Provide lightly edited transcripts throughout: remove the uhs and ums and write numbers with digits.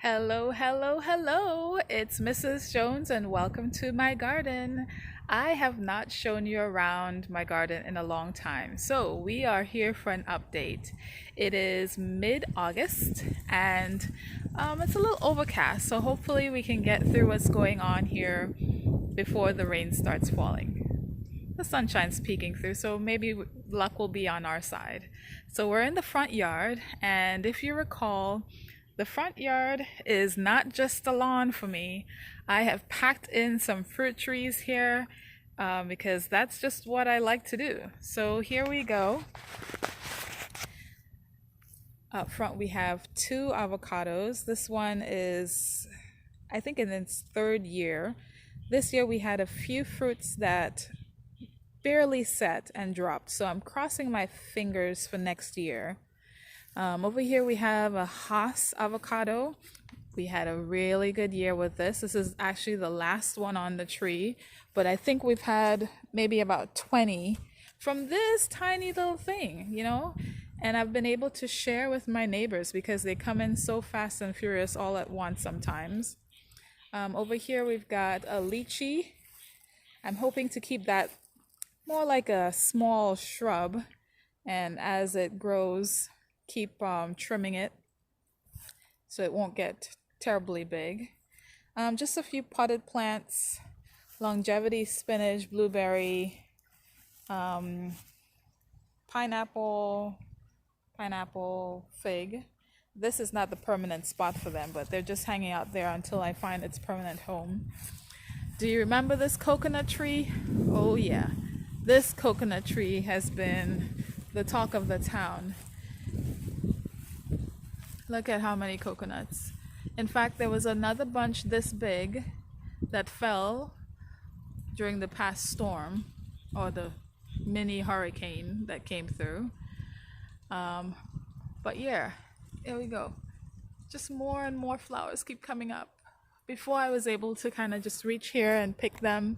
Hello, hello, hello. It's Mrs. Jones and welcome to my garden. I have not shown you around my garden in a long time, so we are here for an update. It is mid-August and it's a little overcast, so hopefully we can get through what's going on here before the rain starts falling. The sunshine's peeking through, so maybe luck will be on our side. So we're in the front yard, and if you recall, the front yard is not just a lawn for me. I have packed in some fruit trees here because that's just what I like to do. So here we go. Up front, we have two avocados. This one is, I think, in its third year. This year, we had a few fruits that barely set and dropped. So I'm crossing my fingers for next year. Over here we have a Hass avocado. We had a really good year with this. This is actually the last one on the tree, but I think we've had maybe about 20 from this tiny little thing. And I've been able to share with my neighbors because they come in so fast and furious all at once sometimes. Over here we've got a lychee. I'm hoping to keep that more like a small shrub, and as it grows, keep trimming it so it won't get terribly big. Just a few potted plants, longevity spinach, blueberry, pineapple, fig. This is not the permanent spot for them, but they're just hanging out there until I find its permanent home. Do you remember this coconut tree? Oh yeah, this coconut tree has been the talk of the town. Look at how many coconuts. In fact, there was another bunch this big that fell during the past storm or the mini hurricane that came through. But yeah, here we go. Just more and more flowers keep coming up. Before I was able to kind of just reach here and pick them,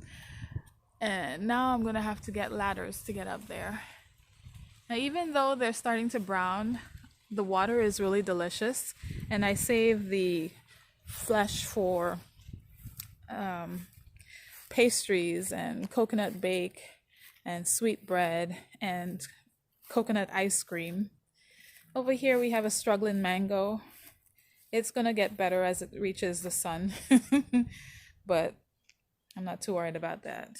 and now I'm gonna have to get ladders to get up there. Now, even though they're starting to brown, the water is really delicious, and I save the flesh for pastries and coconut bake and sweet bread and coconut ice cream. Over here we have a struggling mango. It's gonna get better as it reaches the sun, but I'm not too worried about that.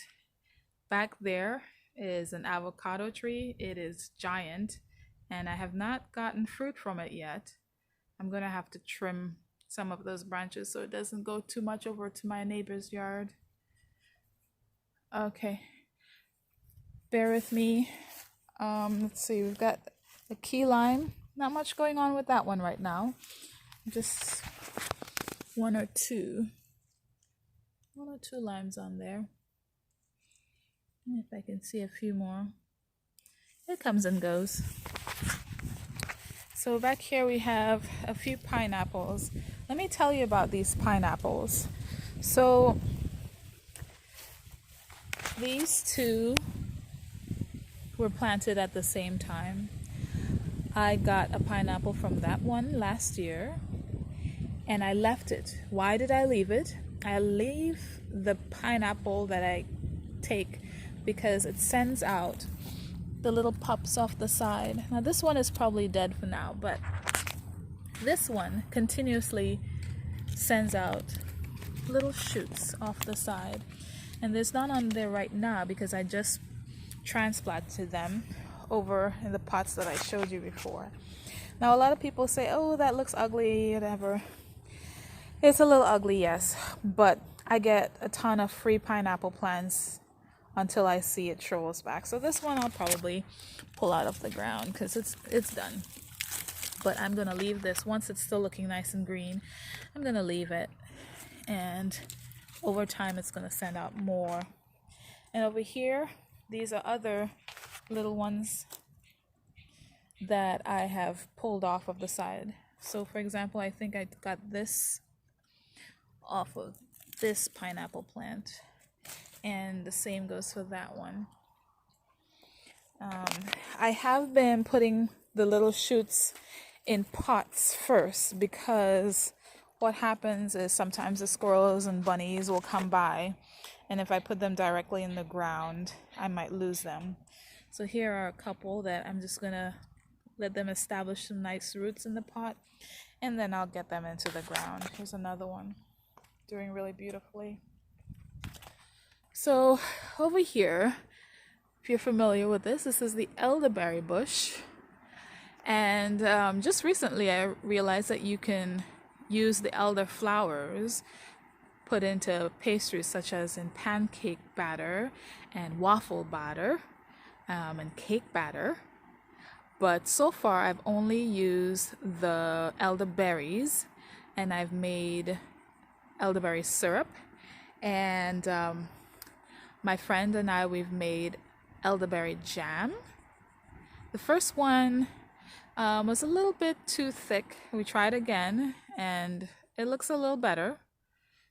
Back there is an avocado tree. It is giant, and I have not gotten fruit from it yet. I'm gonna have to trim some of those branches so it doesn't go too much over to my neighbor's yard. Okay, bear with me. Let's see, we've got a key lime. Not much going on with that one right now. Just one or two limes on there. If I can see a few more. It comes and goes. So back here we have a few pineapples. Let me tell you about these pineapples. So these two were planted at the same time. I got a pineapple from that one last year, and I left it. Why did I leave it? I leave the pineapple that I take because it sends out the little pups off the side. Now this one is probably dead for now, but this one continuously sends out little shoots off the side. And there's none on there right now because I just transplanted them over in the pots that I showed you before. Now a lot of people say, oh, that looks ugly, whatever. It's a little ugly, yes, but I get a ton of free pineapple plants until I see it shows back. So this one I'll probably pull out of the ground because it's done. But I'm gonna leave this once it's still looking nice and green. I'm gonna leave it, and over time it's gonna send out more. And over here, these are other little ones that I have pulled off of the side. So for example, I think I got this off of this pineapple plant, and the same goes for that one. I have been putting the little shoots in pots first because what happens is sometimes the squirrels and bunnies will come by, and if I put them directly in the ground, I might lose them. So here are a couple that I'm just gonna let them establish some nice roots in the pot, and then I'll get them into the ground. Here's another one doing really beautifully. So over here, if you're familiar with this is the elderberry bush. And just recently I realized that you can use the elder flowers put into pastries such as in pancake batter and waffle batter and cake batter. But so far I've only used the elderberries, and I've made elderberry syrup, and my friend and I, we've made elderberry jam. The first one was a little bit too thick. We tried again and it looks a little better.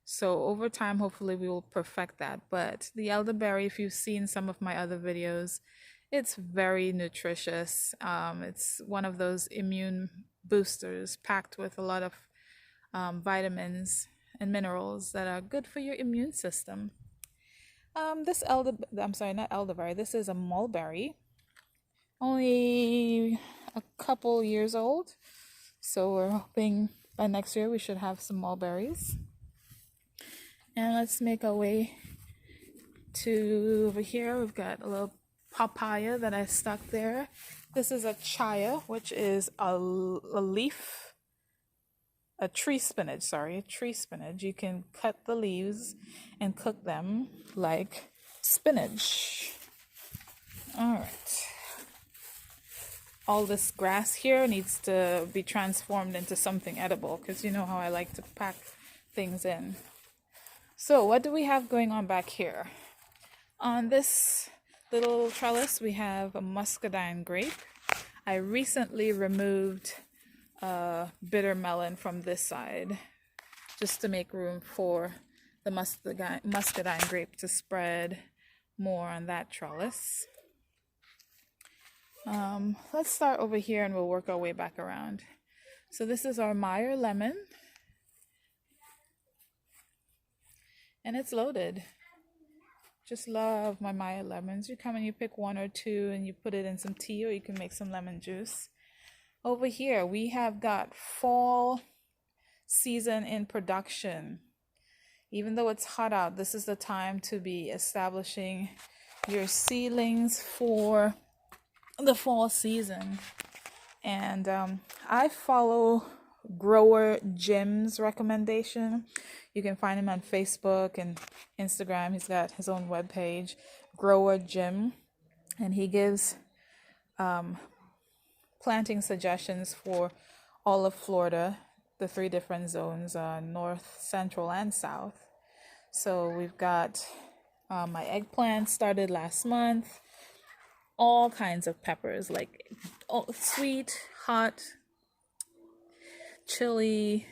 So over time, hopefully we will perfect that. But the elderberry, if you've seen some of my other videos, it's very nutritious. It's one of those immune boosters packed with a lot of vitamins and minerals that are good for your immune system. Not elderberry. This is a mulberry. Only a couple years old. So we're hoping by next year we should have some mulberries. And let's make our way to over here. We've got a little papaya that I stuck there. This is a chaya, which is a tree spinach. You can cut the leaves and cook them like spinach. All right. All this grass here needs to be transformed into something edible, because you know how I like to pack things in. So what do we have going on back here? On this little trellis we have a muscadine grape. I recently removed bitter melon from this side just to make room for the muscadine grape to spread more on that trellis. Let's start over here and we'll work our way back around. So this is our Meyer lemon, and it's loaded. Just love my Meyer lemons. You come and you pick one or two and you put it in some tea, or you can make some lemon juice. Over here we have got fall season in production. Even though it's hot out, this is the time to be establishing your seedlings for the fall season. And I follow Grower Jim's recommendation. You can find him on Facebook and Instagram. He's got his own webpage, Grower Jim, and he gives planting suggestions for all of Florida, the 3 different zones, north, central, and south. So we've got my eggplant started last month. All kinds of peppers, like sweet, hot, chili,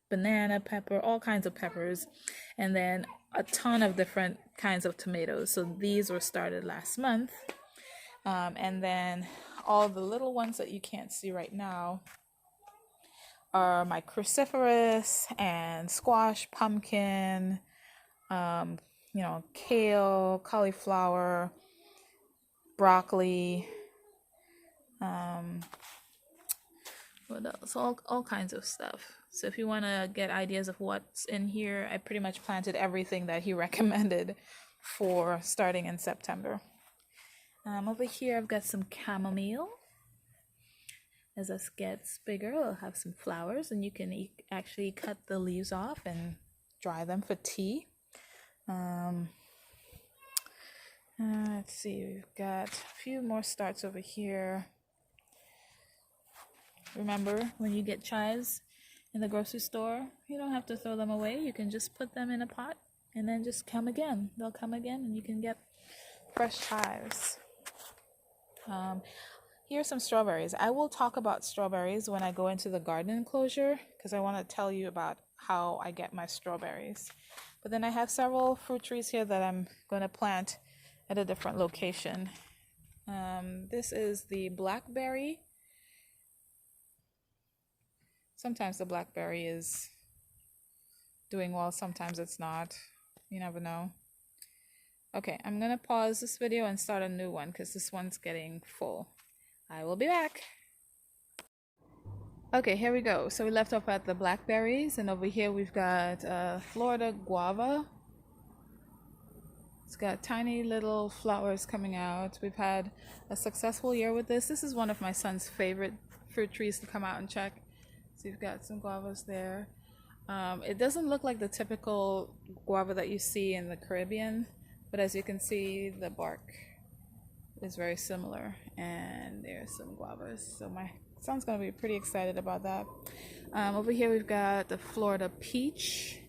banana pepper, all kinds of peppers, and then a ton of different kinds of tomatoes. So these were started last month. And then all the little ones that you can't see right now are my cruciferous and squash, pumpkin, kale, cauliflower, broccoli, what else? All kinds of stuff. So if you want to get ideas of what's in here, I pretty much planted everything that he recommended for starting in September. Over here I've got some chamomile. As this gets bigger, it'll have some flowers, and you can actually cut the leaves off and dry them for tea. Let's see, we've got a few more starts over here. Remember, when you get chives in the grocery store, you don't have to throw them away. You can just put them in a pot and then just come again. They'll come again and you can get fresh chives. Here's some strawberries. I will talk about strawberries when I go into the garden enclosure, because I want to tell you about how I get my strawberries. But then I have several fruit trees here that I'm going to plant at a different location. This is the blackberry. Sometimes the blackberry is doing well, sometimes it's not. You never know. Okay, I'm gonna pause this video and start a new one because this one's getting full. I will be back. Okay, here we go. So we left off at the blackberries, and over here we've got Florida guava. It's got tiny little flowers coming out. We've had a successful year with this. This is one of my son's favorite fruit trees to come out and check. So you've got some guavas there. It doesn't look like the typical guava that you see in the Caribbean, but as you can see, the bark is very similar, and there's some guavas. So my son's gonna be pretty excited about that. Over here we've got the Florida peach,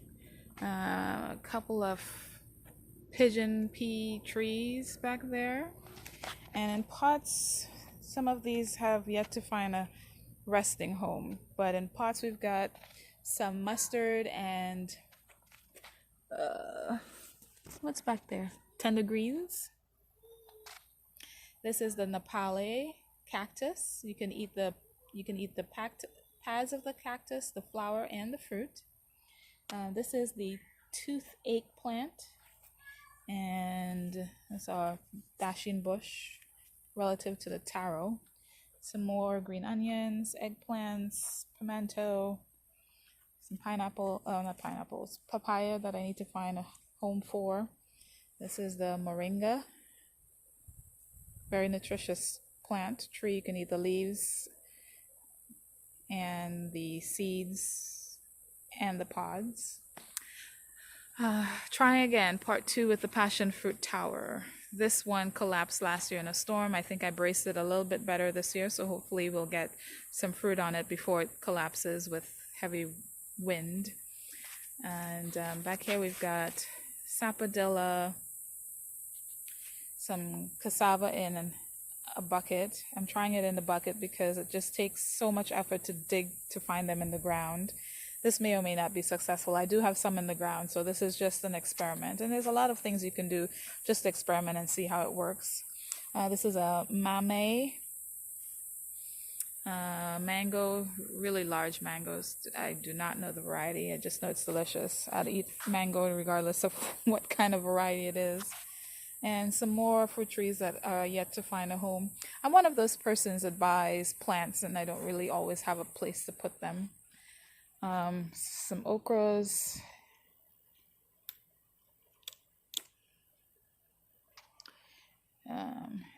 a couple of pigeon pea trees back there, and in pots some of these have yet to find a resting home, but in pots we've got some mustard and what's back there? Tender greens. This is the Nepali cactus. You can eat the pads of the cactus, the flower, and the fruit. This is the toothache plant, and that's our dasheen bush relative to the taro. Some more green onions, eggplants, pimento, some pineapple, not pineapples, papaya that I need to find a home for. This is the moringa, very nutritious plant tree. You can eat the leaves and the seeds and the pods. Trying again, part 2 with the passion fruit tower. This one collapsed last year in a storm. I think I braced it a little bit better this year, so hopefully we'll get some fruit on it before it collapses with heavy wind. And back here we've got sapodilla, some cassava in a bucket. I'm trying it in the bucket because it just takes so much effort to dig to find them in the ground. This may or may not be successful. I do have some in the ground, so this is just an experiment. And there's a lot of things you can do, just experiment and see how it works. This is a mamey mango, really large mangoes. I do not know the variety. I just know it's delicious. I'd eat mango regardless of what kind of variety it is. And some more fruit trees that are yet to find a home. I'm one of those persons that buys plants and I don't really always have a place to put them. Some okras.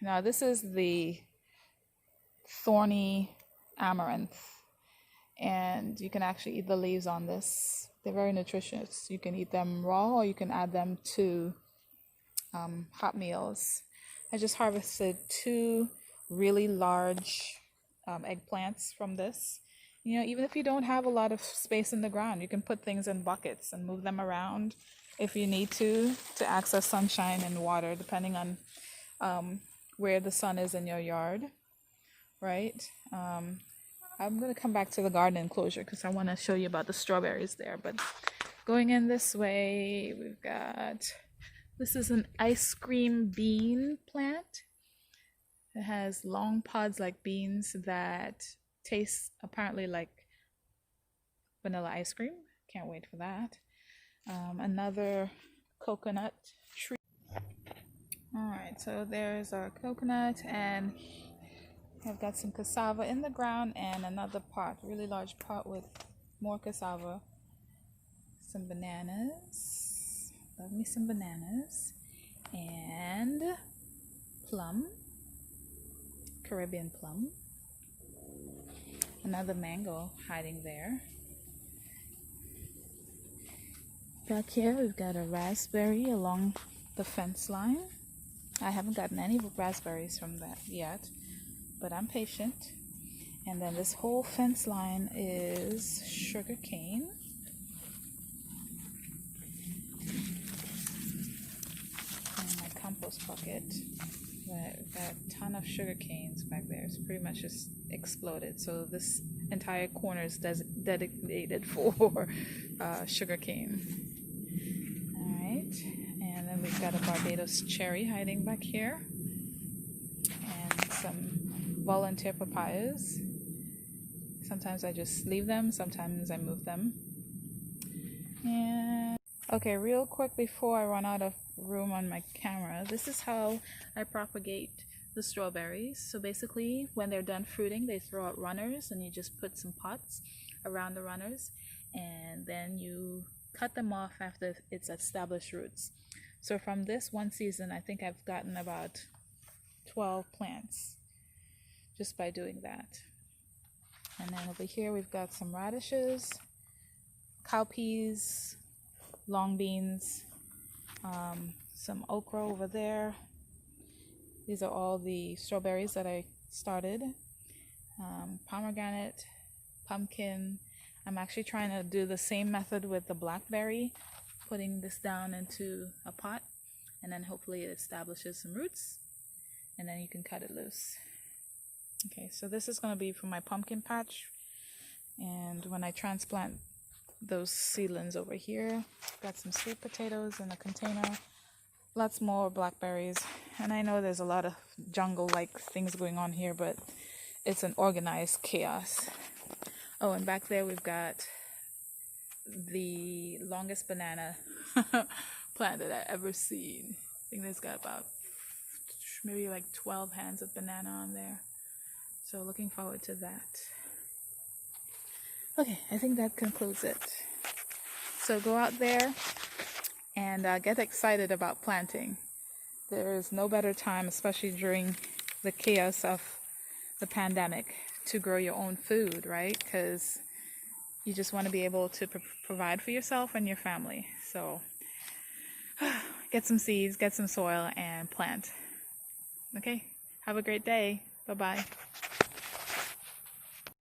Now this is the thorny amaranth, and you can actually eat the leaves on this. They're very nutritious. You can eat them raw or you can add them to hot meals. I just harvested 2 really large eggplants from this. You know, even if you don't have a lot of space in the ground, you can put things in buckets and move them around if you need to access sunshine and water, depending on where the sun is in your yard, right? I'm going to come back to the garden enclosure because I want to show you about the strawberries there. But going in this way, we've got, this is an ice cream bean plant. It has long pods like beans that tastes apparently like vanilla ice cream. Can't wait for that. Another coconut tree. Alright, so there's our coconut, and I've got some cassava in the ground and another pot, really large pot with more cassava. Some bananas. Love me some bananas. And plum. Caribbean plum. Another mango hiding there. Back here we've got a raspberry along the fence line. I haven't gotten any raspberries from that yet, but I'm patient. And then this whole fence line is sugar cane. And my compost bucket. We've got a ton of sugar canes back there. It's pretty much just exploded. So this entire corner is dedicated for sugar cane. Alright, and then we've got a Barbados cherry hiding back here. And some volunteer papayas. Sometimes I just leave them, sometimes I move them. And okay, real quick before I run out of room on my camera, this is how I propagate the strawberries. So basically, when they're done fruiting, they throw out runners, and you just put some pots around the runners, and then you cut them off after it's established roots. So from this one season, I think I've gotten about 12 plants just by doing that. And then over here we've got some radishes, cowpeas, long beans, some okra over there. These are all the strawberries that I started. Pomegranate, pumpkin. I'm actually trying to do the same method with the blackberry, putting this down into a pot, and then hopefully it establishes some roots, and then you can cut it loose. Okay, so this is going to be for my pumpkin patch, and when I transplant those seedlings over here, got some sweet potatoes in a container, lots more blackberries, and I know there's a lot of jungle-like things going on here, but it's an organized chaos. Oh, and back there we've got the longest banana plant that I've ever seen. I think there's got about maybe like 12 hands of banana on there. So looking forward to that. Okay, I think that concludes it. So go out there and get excited about planting. There is no better time, especially during the chaos of the pandemic, to grow your own food, right? Because you just want to be able to provide for yourself and your family. So get some seeds, get some soil, and plant. Okay, have a great day. Bye-bye.